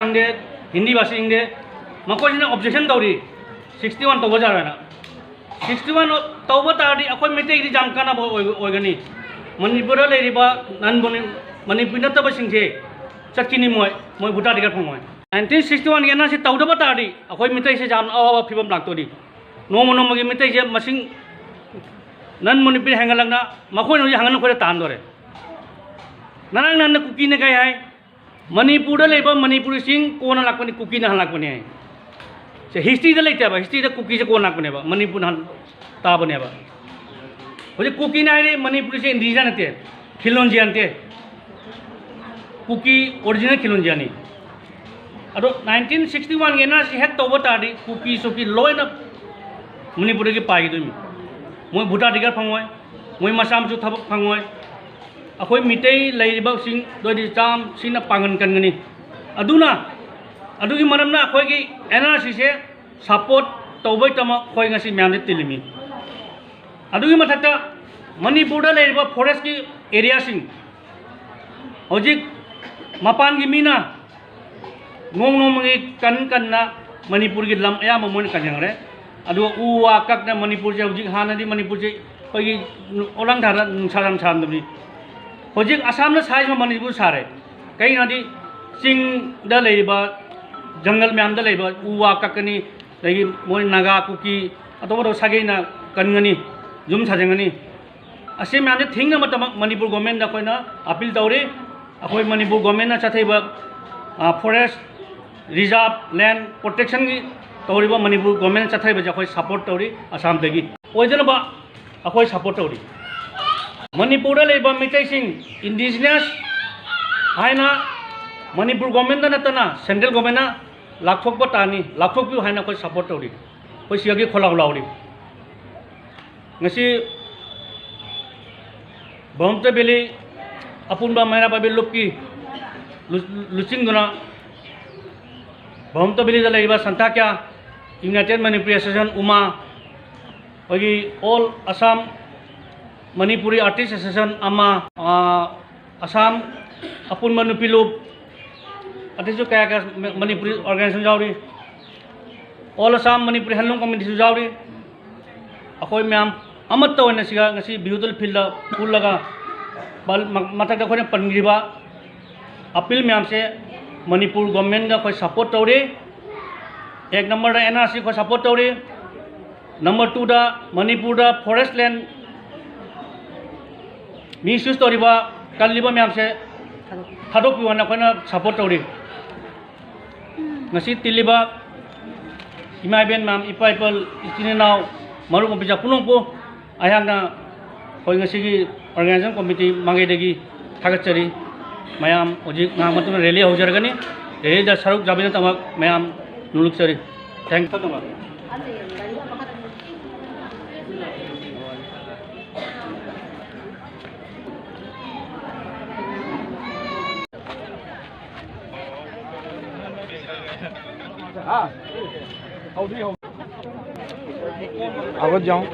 हिंदी भाषी मकोई ऑब्जेक्शन तौरी 61 तब जाना 61 तब तारी अखोई मेटेगी जाम कानाब ओइगनी मणिपुर नन मणिपुर नतब सिंसे चटकिनी मोय मोय भुटा टिकट फंगोय 1961 के ना से तौदब तारी अखोई मेटे से जाम अवा फिबम लाक्तोरी नोम नोमगी मेटे से मसिंग नन मणिपुर हेंगलंगना मखोई नो हांगन खोरे तांदोरे नरंग नन कुकी ने काय मणिपुर मणिपुर सिंह कोना लाकपनी कुकी ना लाकपनी है से हिस्ट्री लेते हिस्ट्री कुकी से कोन लाकपने मणिपुर ताबने हजे कुकी ना मणिपुर से इंडिजिनस नते खिलोंजिया नते कुकी ओरिजिनल खिलोंजिया नहीं अदो 1961 के ना से हेड तब तारी कुकी सुकी लोयना मणिपुर के पाई दुमी मोय भुटा टिकट फंगोय मोय मसाम जो थबक फंगोय अखोई मिटई लेरिबसिंग दोदि चाम सिना पांगन कनगनी अदुना अदुगी मरमना अखोई की एनआरसी से सपोर्ट तौबै तम खोई ngasi म्याम दे तिलिमी अदुगी मथकता मणिपुर दा लेरिबा फॉरेस्ट की एरिया सिंग हजिक मपान की मीना नोम नोमगी कन्ना मणिपुर की लम अया मोन कजंगरे अदु उवा ककना मणिपुर से हजिक हानदी मणिपुर से खोई ओलांग धारा नुसाराम सानदबी हजिक आसाम साइज में मणिपुर सारे कई नादी चिंग जंगल मैम उवा ककनी मोई नागा कुकी अतोबो सागेना कनगनी जुम साजंगनी असे मैम थिंग मणिपुर गवर्नमेंट अखोइना अपील तौरी अखोई मणिपुर गवर्नमेंट चथैब फॉरेस्ट रिजर्व लैंड प्रोटेक्शन की तौरीब मणिपुर गवर्नमेंट चथैब अखोई सपोर्ट तौरी आसाम दगी ओइजनबा अखोई सपोर्ट तौरी मणिपुर मेटैसिंग इंडिजिनस हाइना मणिपुर गवर्नमेंट नतना सेंट्रल गवर्नमेंट लाथोप तानी लाथोपी हाइना कोई सपोर्ट तौरी कोई सियागी खोला लाउरी ngasi Bomte Beli Apunba Mera Babi Lupki Lucing Duna Bomte Beli Jalaiba Santakya United Manipuri Association Uma Ogi All Assam Manipuri Artist Association Ama Assam Apun Manupilup Artistu kaya Manipuri Organization Jauri All Assam Manipuri Handloom Committee Jauri अखोई ma'am अमत तौन ngasi beautiful field फूल लगा मथक अखोने पनग्रीबा appeal ma'am से Manipur government अखोई support तौरी एक number दा NRC को support तौरी number 2 दा मणिपुर दा फॉरेस्ट लैंड मिसयूज तौरीबा कल्लीबा मैम से थादोपिवाना अखोना सपोर्ट तौरी ngasi तिलीबा इमा बेन मैम इपा इपल इचिनाव मरु मपिजा पुनोंपो आयांगना होय ngasi ऑर्गेनाइजेशन कमिटी मांगेदगी थागतचरी मयाम हजिक नामतुन रैली होजरगनी रैली दा सरुक जाबिना तमक मयाम नुलुकचरी थैंक यू तमक हां हौदी हो आवाज जाऊं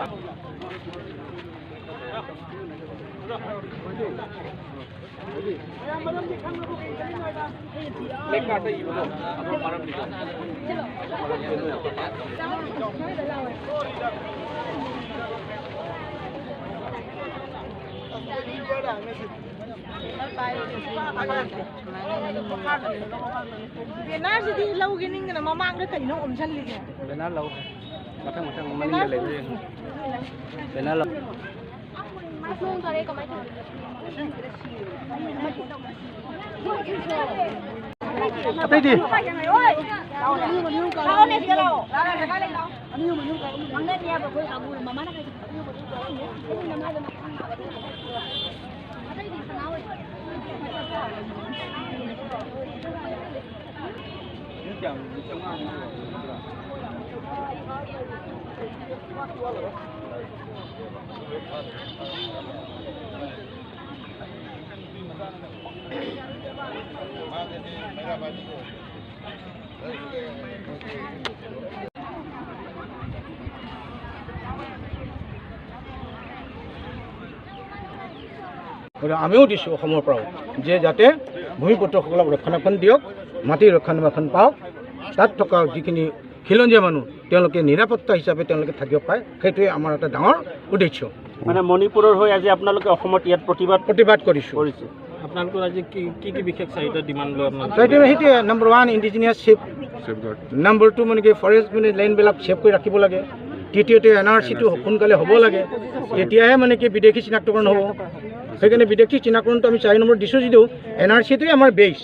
बेनार जी लौगे निंगना ममांग दा कइनो ओमसन लिगे बेनार लौ मथंग मनिंग ले लेबे बेनार लौ फोन करे कमाई अतै दी ओए लाओ ने दिया लाओ ला ला का ले लाओ अनि यो मनु मंगे दिया बो कोई आबू ममा ना कइ अनि यो मनु नमा जना अतै दी सुनाओ ये क्या चंगा আমিও দিছোঁ অসমৰ পৰাও যে যাতে ভূমিপুত্ৰসকলক ৰক্ষণাবেক্ষণ দিয়ক মাটি ৰক্ষণাবেক্ষণ পাওক, তাত থকা যিখিনি খিলঞ্জীয়া মানুহ তেওঁলোকে নিৰাপত্তা হিচাপে তেওঁলোকে থাকিব পাৰে, সেইটোৱে আমাৰ এটা ডাঙৰ উদ্দেশ্য। মানে মণিপুৰৰ হৈ আজি আপোনালোকে অসমত ইয়াত প্ৰতিবাদ কৰিছোঁ। আপোনালোকৰ আজি কি বিশেষ চাহিদা ডিমাণ্ড লৈ সেইটোৱে নম্বৰ 1 ইণ্ডিজিনিয়াছ ছেফগাৰ্ড, নম্বৰ 2 মানে কি ফৰেষ্ট মানে লেণ্ডবিলাক ছেভ কৰি ৰাখিব লাগে, তৃতীয়তে NRCটো সোনকালে হ'ব লাগে, তেতিয়াহে মানে কি বিদেশী চিনাক্তকৰণ হ'ব। সেইকাৰণে বিদেশী চিনাক্তকৰণটো আমি 4 নম্বৰ দিছোঁ। যদিও NRCটোৱে আমাৰ বেছ,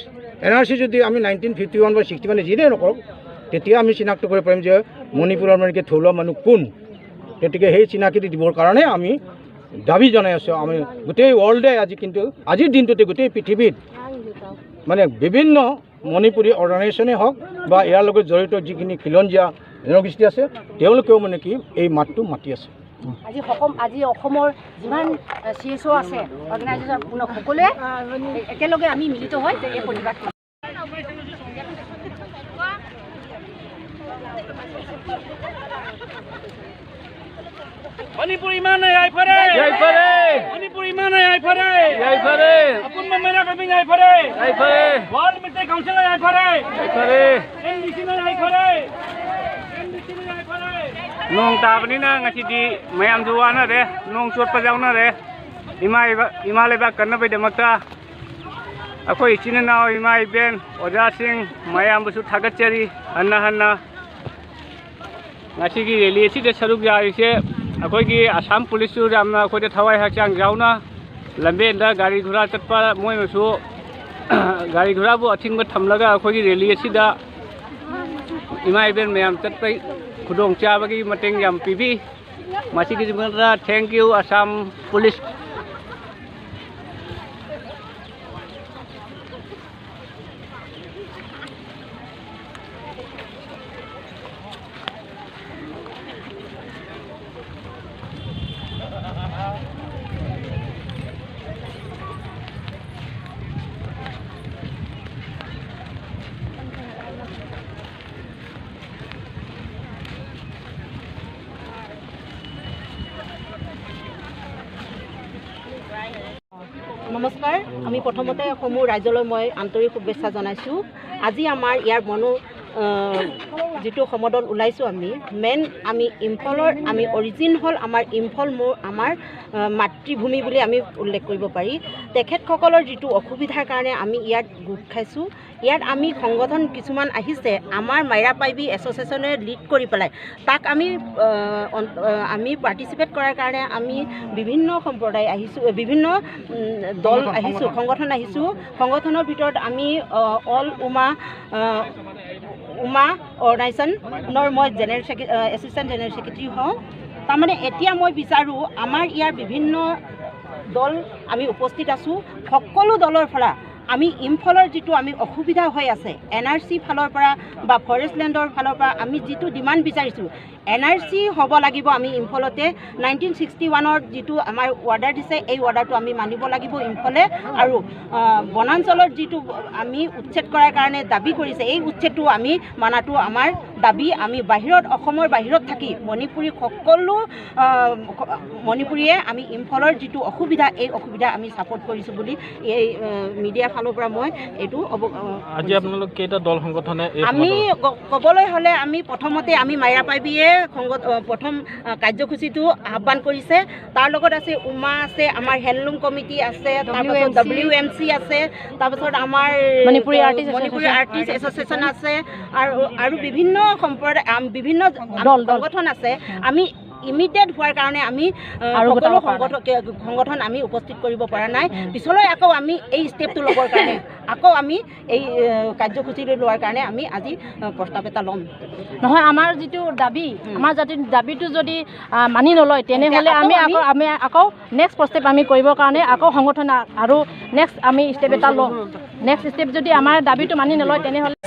NRC যদি আমি 1951 বা 61 যিয়েই নকৰক, তেতিয়া আমি চিনাক্ত কৰিব পাৰিম যে মণিপুৰৰ মানে কি থলুৱা মানুহ কোন। গতিকে সেই চিনাকি দিবৰ কাৰণে আমি দাবী জনাই আছোঁ। আমি গোটেই ৱৰ্ল্ডে আজি, কিন্তু আজিৰ দিনটোতে গোটেই পৃথিৱীত মানে বিভিন্ন মণিপুৰী অৰ্গেনাইজেশ্যনেই হওক বা ইয়াৰ লগত জড়িত যিখিনি খিলঞ্জীয়া জনগোষ্ঠী আছে, তেওঁলোকেও মানে কি এই মাতটো মাতি আছে। আজি অসমৰ যিমান CSO আছে অৰ্গেনাইজেশ্যন সকলোৱে একেলগে আমি মিলিত হৈ এই প্ৰতিবাদ কৰিম। মণিপুৰ ইমানেই আইফাৰে মণিপুৰ ইমানেই আইফাৰে আপোন মেৰা কমিং আইফাৰে ৱৰ্ল্ড মিটিং কাউন্সিল আইফাৰে NDC আইফাৰে nong tabani na ngasidi mayam juwana de nong chot pajauna de ima leba kanna be demakta akoi china na ima ben oja sing mayam busu thagachari hanna ngasi gi rally si de saruk jari se akoi gi assam police su ramna akoi de thawai hakchang jauna lambe da gari ghura chatpa moi musu gari ghura bu athing ba thamlaga akoi gi rally si da ima ben mayam chatpai khudong chabagi mateng yam pibi masigi jimara thank you Assam police নমস্কাৰ। আমি প্ৰথমতে সমূহ ৰাজ্যলৈ মই আন্তৰিক শুভেচ্ছা জনাইছোঁ। আজি আমাৰ ইয়াৰ যিটো সমদল ওলাইছোঁ আমি ইম্ফলৰ আমি অৰিজিন হ'ল আমাৰ ইম্ফল আমাৰ মাতৃভূমি বুলি আমি উল্লেখ কৰিব পাৰি। তেখেতসকলৰ যিটো অসুবিধাৰ কাৰণে আমি ইয়াত গোট খাইছোঁ। ইয়াত আমি সংগঠন কিছুমান আহিছে, আমাৰ মাইৰা পাইবি এছ'চিয়েশ্যনে লিড কৰি পেলাই তাক আমি পাৰ্টিচিপেট কৰাৰ কাৰণে আমি বিভিন্ন সম্প্ৰদায় আহিছোঁ, বিভিন্ন দল আহিছোঁ, সংগঠন আহিছোঁ। সংগঠনৰ ভিতৰত আমি অল উমা অৰ্গেনাইজেশ্যনৰ মই এছিষ্টেণ্ট জেনেৰেল ছেক্ৰেটাৰী হওঁ। তাৰমানে এতিয়া মই বিচাৰোঁ আমাৰ ইয়াৰ বিভিন্ন দল আমি উপস্থিত আছোঁ, সকলো দলৰ পৰা আমি ইম্ফলৰ যিটো আমি অসুবিধা হৈ আছে NRC ফালৰ পৰা বা ফৰেষ্ট লেণ্ডৰ ফালৰ পৰা আমি যিটো ডিমাণ্ড বিচাৰিছোঁ NRC হ'ব লাগিব। আমি ইম্ফলতে 1961ৰ যিটো আমাৰ অৰ্ডাৰ দিছে এই অৰ্ডাৰটো আমি মানিব লাগিব ইম্ফলে। আৰু বনাঞ্চলৰ যিটো আমি উচ্ছেদ কৰাৰ কাৰণে দাবী কৰিছে এই উচ্ছেদটো আমি মানাটো আমাৰ দাবী। আমি অসমৰ বাহিৰত থাকি সকলো মণিপুৰীয়ে আমি ইম্ফলৰ যিটো অসুবিধা এই অসুবিধা আমি ছাপোৰ্ট কৰিছোঁ বুলি এই মিডিয়া ফালৰ পৰা মই এইটো আজি আপোনালোক কেইটা দল সংগঠনে আমি ক'বলৈ হ'লে আমি প্ৰথমতে আমি মাইৰা পাইবিয়ে প্ৰথম কাৰ্যসূচীটো আহ্বান কৰিছে। তাৰ লগত আছে উমা আছে, আমাৰ হেণ্ডলুম কমিটি আছে, তাৰপিছত WMC আছে, তাৰপিছত আমাৰ মণিপুৰী আৰ্টিষ্ট এছ'চিয়েশ্যন আছে আৰু বিভিন্ন সম্প্ৰদায় বিভিন্ন সংগঠন আছে। আমি ইমিডিয়েট হোৱাৰ কাৰণে আমি সকলো সংগঠন আমি উপস্থিত কৰিব পৰা নাই। পিছলৈ আকৌ আমি এই ষ্টেপটো ল'বৰ কাৰণে আকৌ আমি এই কাৰ্যসূচীলৈ লোৱাৰ কাৰণে আমি আজি প্ৰস্তাৱ এটা ল'ম। নহয়, আমাৰ যিটো দাবী আমাৰ দাবীটো যদি মানি নলয় তেনেহ'লে আমি আকৌ নেক্সট প্ৰস্তেপ আমি কৰিবৰ কাৰণে আকৌ সংগঠন আৰু নেক্সট আমি ষ্টেপ এটা ল'ম। নেক্সট ষ্টেপ যদি আমাৰ দাবীটো মানি নলয় তেনেহ'লে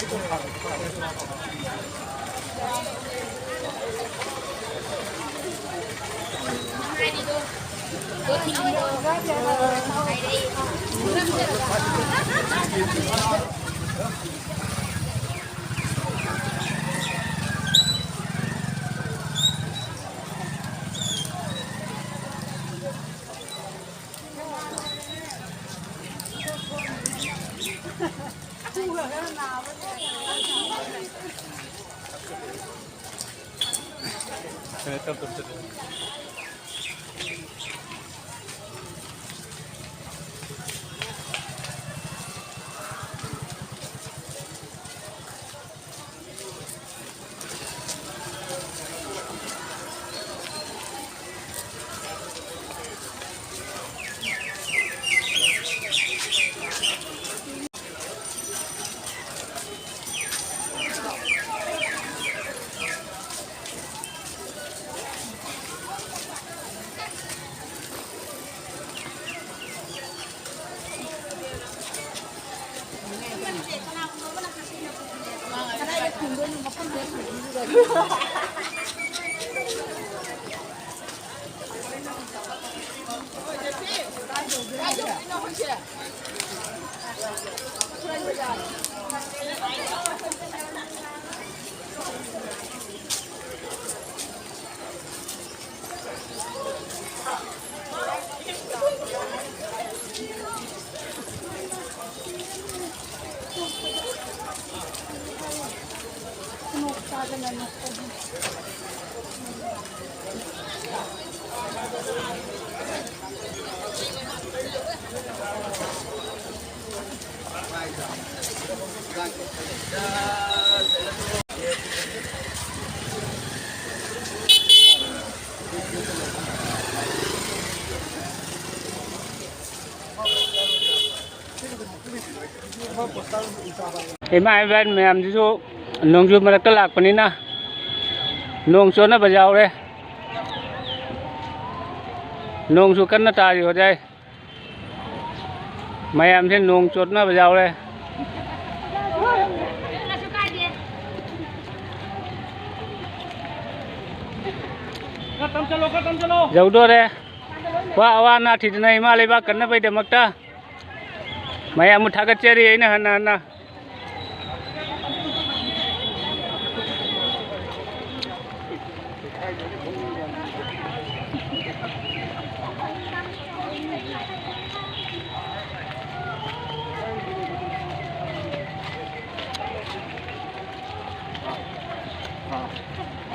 Imai ban ma'am jisu nongju marakta lakpanina nongso na bajaw re nongsu kan na tari ho jai mayam se nongchot na bajaw re jaudo re wa na thidnai ma leba kanna bai demakta mayam thagat cheri aina hana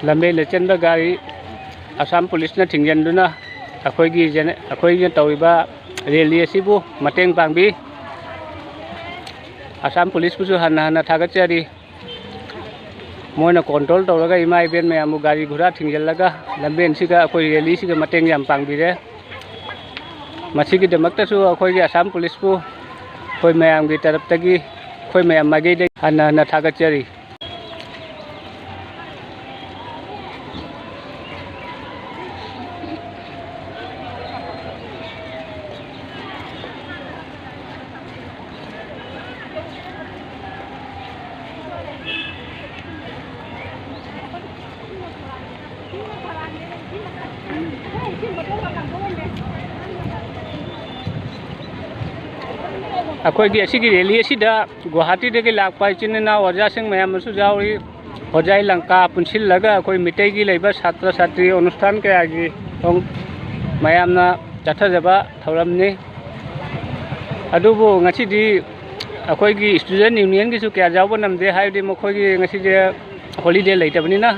lambe le chen da gari Assam police na thingyan duna akhoi gi tawriba rally asibu mateng pangbi Assam police pusu hana thagat chari moina control tawraga imai ben me amu gari ghura thingyan laga lamben siga akhoi rally siga mateng yam pangbi re masigi demakta su akhoi gi Assam police pu khoi mayam gi tarap tagi khoi mayam magi de hana thagat chari akhoi gi asigi rally asida Guwahati de lakpa chinna orja sing mayam su jauri hojai langka punsil laga akhoi mitai gi leiba chhatra chhatri onusthan ke agi ong mayam na chatha jaba thoram ni adubu ngasi di akhoi gi student union gi su kya jawba namde hai di mokhoi gi ngasi je holiday leitabani na